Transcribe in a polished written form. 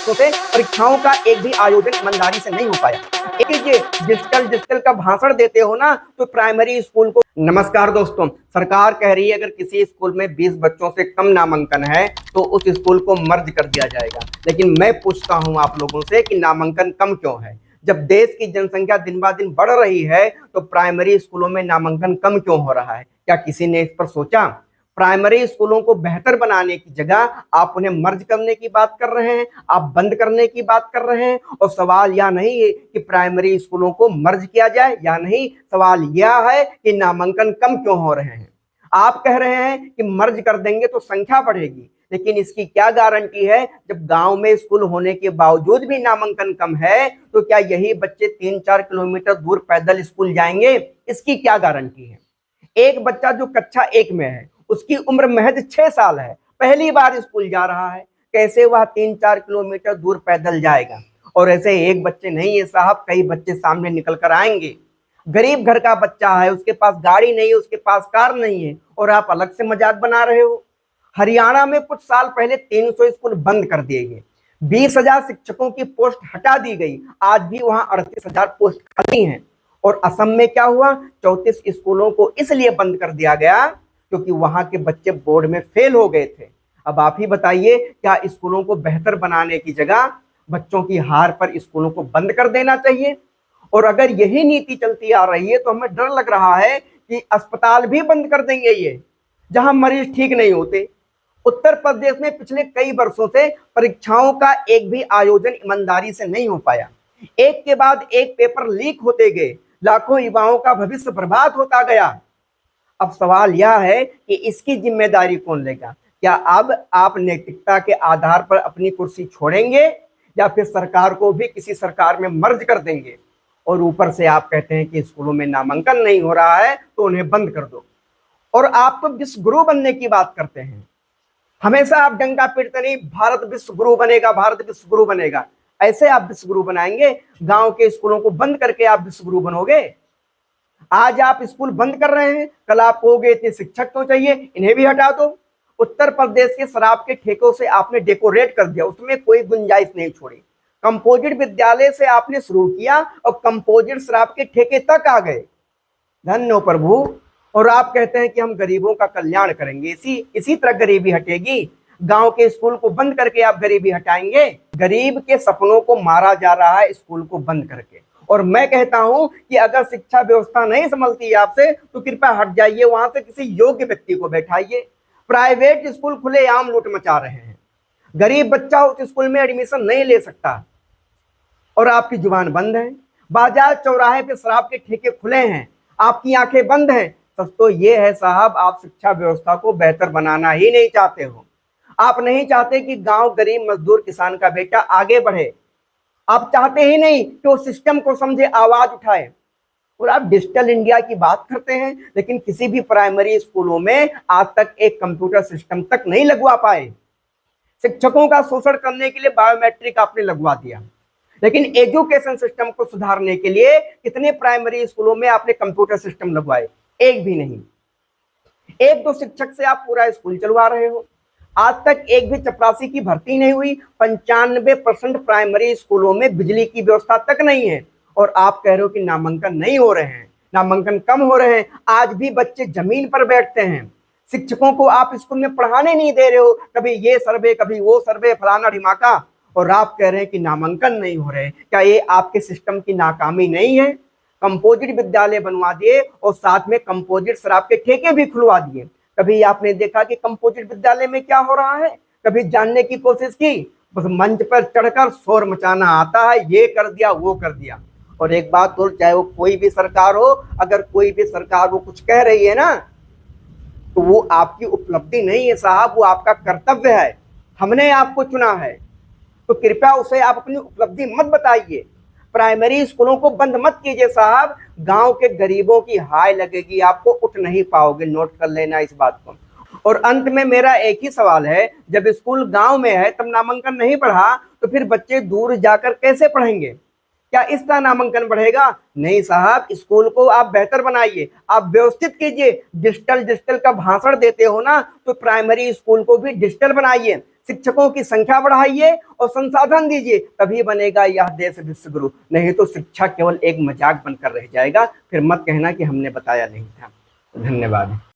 वर्षों से परीक्षाओं का एक भी आयोजन ईमानदारी से नहीं हो पाया। एक ये डिजिटल डिजिटल का भाषण देते हो ना, तो प्राइमरी स्कूल को। नमस्कार दोस्तों, सरकार कह रही है अगर किसी स्कूल में 20 बच्चों से कम नामांकन है तो उस स्कूल को मर्ज कर दिया जाएगा। लेकिन मैं पूछता हूं आप लोगों से कि नामांकन कम क्यों है? जब देश की जनसंख्या दिन ब दिन बढ़ रही है तो प्राइमरी स्कूलों में नामांकन कम क्यों हो रहा है? क्या किसी ने इस पर सोचा? प्राइमरी स्कूलों को बेहतर बनाने की जगह आप उन्हें मर्ज करने की बात कर रहे हैं, आप बंद करने की बात कर रहे हैं। और सवाल यह नहीं है कि प्राइमरी स्कूलों को मर्ज किया जाए या नहीं, सवाल यह है कि नामांकन कम क्यों हो रहे हैं। आप कह रहे हैं कि मर्ज कर देंगे तो संख्या बढ़ेगी, लेकिन इसकी क्या गारंटी है? जब गांव में स्कूल होने के बावजूद भी नामांकन कम है तो क्या यही बच्चे 3-4 किलोमीटर दूर पैदल स्कूल जाएंगे? इसकी क्या गारंटी है? एक बच्चा जो कक्षा 1 में है, उसकी उम्र महज 6 साल है, पहली बार स्कूल जा रहा है, कैसे वह 3-4 किलोमीटर दूर पैदल जाएगा? और ऐसे एक बच्चे नहीं है साहब, कई बच्चे सामने निकल कर आएंगे। गरीब घर का बच्चा है, उसके पास गाड़ी नहीं है, उसके पास कार नहीं है, और आप अलग से मजाक बना रहे हो। हरियाणा में कुछ साल पहले 300 स्कूल बंद कर दिए गए, 20,000 शिक्षकों की पोस्ट हटा दी गई, आज भी वहां 38,000 पोस्ट खाली हैं। और असम में क्या हुआ? 34 स्कूलों को इसलिए बंद कर दिया गया क्योंकि वहां के बच्चे बोर्ड में फेल हो गए थे। अब आप ही बताइए, क्या स्कूलों को बेहतर बनाने की जगह बच्चों की हार पर स्कूलों को बंद कर देना चाहिए? और अगर यही नीति चलती आ रही है तो हमें डर लग रहा है कि अस्पताल भी बंद कर देंगे ये, जहां मरीज ठीक नहीं होते। उत्तर प्रदेश में पिछले कई वर्षों से परीक्षाओं का एक भी आयोजन ईमानदारी से नहीं हो पाया। एक के बाद एक पेपर लीक होते गए, लाखों युवाओं का भविष्य बर्बाद होता गया। अब सवाल यह है कि इसकी जिम्मेदारी कौन लेगा? क्या अब आप नैतिकता के आधार पर अपनी कुर्सी छोड़ेंगे या फिर सरकार को भी किसी सरकार में मर्ज कर देंगे? और ऊपर से आप कहते हैं कि स्कूलों में नामांकन नहीं हो रहा है तो उन्हें बंद कर दो। और आप तो विश्व गुरु बनने की बात करते हैं, हमेशा आप डंका पीटते नहीं, भारत विश्व गुरु बनेगा, भारत विश्व गुरु बनेगा। ऐसे आप विश्व गुरु बनाएंगे? गांव के स्कूलों को बंद करके आप विश्व गुरु बनोगे? आज आप स्कूल बंद कर रहे हैं, कल आप कहोगे इतने शिक्षक तो चाहिए, इन्हें भी हटा दो। उत्तर प्रदेश के शराब के ठेकों से आपने डेकोरेट कर दिया, उसमें कोई गुंजाइश नहीं छोड़ी। कंपोजिट विद्यालय से आपने शुरू किया और कंपोजिट शराब के ठेके तक आ गए। धन्य हो प्रभु। और आप कहते हैं कि हम गरीबों का कल्याण करेंगे, इसी तरह गरीबी हटेगी। गांव के स्कूल को बंद करके आप गरीबी हटाएंगे? गरीब के सपनों को मारा जा रहा है स्कूल को बंद करके। और मैं कहता हूं कि अगर शिक्षा व्यवस्था नहीं संभलती आपसे तो कृपया हट जाइए, वहां से किसी योग्य व्यक्ति को बैठाइए। प्राइवेट स्कूल खुलेआम लूट मचा रहे हैं, गरीब बच्चा उस स्कूल में एडमिशन नहीं ले सकता और आपकी जुबान बंद है। बाजार चौराहे पे शराब के ठेके खुले हैं, आपकी आंखें बंद हैं। सच तो ये है साहब, आप शिक्षा व्यवस्था को बेहतर बनाना ही नहीं चाहते हो। आप नहीं चाहते कि गांव गरीब मजदूर किसान का बेटा आगे बढ़े। आप चाहते ही नहीं कि वो सिस्टम को समझे, आवाज उठाए। और आप डिजिटल इंडिया की बात करते हैं, लेकिन किसी भी प्राइमरी स्कूलों में आज तक एक कंप्यूटर सिस्टम तक नहीं लगवा पाए। शिक्षकों का शोषण करने के लिए बायोमेट्रिक आपने लगवा दिया, लेकिन एजुकेशन सिस्टम को सुधारने के लिए कितने प्राइमरी स्कूलों में आपने कंप्यूटर सिस्टम लगवाए? एक भी नहीं। 1-2 शिक्षक से आप पूरा स्कूल चलवा रहे हो। आज तक एक भी चपरासी की भर्ती नहीं हुई। 95% प्राइमरी स्कूलों में बिजली की व्यवस्था तक नहीं है। और आप कह रहे हो कि नामांकन नहीं हो रहे हैं, नामांकन कम हो रहे हैं। आज भी बच्चे जमीन पर बैठते हैं, शिक्षकों को आप स्कूल में पढ़ाने नहीं दे रहे हो। कभी ये सर्वे, कभी वो सर्वे, फलाना ढिमाका। और आप कह रहे हैं कि नामांकन नहीं हो रहे। क्या ये आपके सिस्टम की नाकामी नहीं है? कंपोजिट विद्यालय बनवा दिए और साथ में कंपोजिट शराब के ठेके भी खुलवा दिए। कभी आपने देखा कि कंपोजिट विद्यालय में क्या हो रहा है? कभी जानने की कोशिश की? बस मंच पर चढ़कर शोर मचाना आता है, ये कर दिया, वो कर दिया। और एक बात और, चाहे वो कोई भी सरकार हो, अगर कोई भी सरकार वो कुछ कह रही है ना, तो वो आपकी उपलब्धि नहीं है साहब, वो आपका कर्तव्य है। हमने आपको चुना है, तो कृपया उसे आप अपनी उपलब्धि मत बताइए। प्राइमरी स्कूलों को बंद मत कीजिए साहब, गांव के गरीबों की हाय लगेगी, आपको उठ नहीं पाओगे। नोट कर लेना इस बात को। और अंत में मेरा एक ही सवाल है, जब स्कूल गांव में है तब नामांकन नहीं बढ़ा, तो फिर बच्चे दूर जाकर कैसे पढ़ेंगे? क्या इस तरह नामांकन बढ़ेगा? नहीं साहब, स्कूल को आप बेहतर बनाइए, आप व्यवस्थित कीजिए। डिजिटल डिजिटल का भाषण देते हो ना, तो प्राइमरी स्कूल को भी डिजिटल बनाइए। शिक्षकों की संख्या बढ़ाइए और संसाधन दीजिए, तभी बनेगा यह देश विश्वगुरु। नहीं तो शिक्षा केवल एक मजाक बनकर रह जाएगा। फिर मत कहना कि हमने बताया नहीं था। धन्यवाद।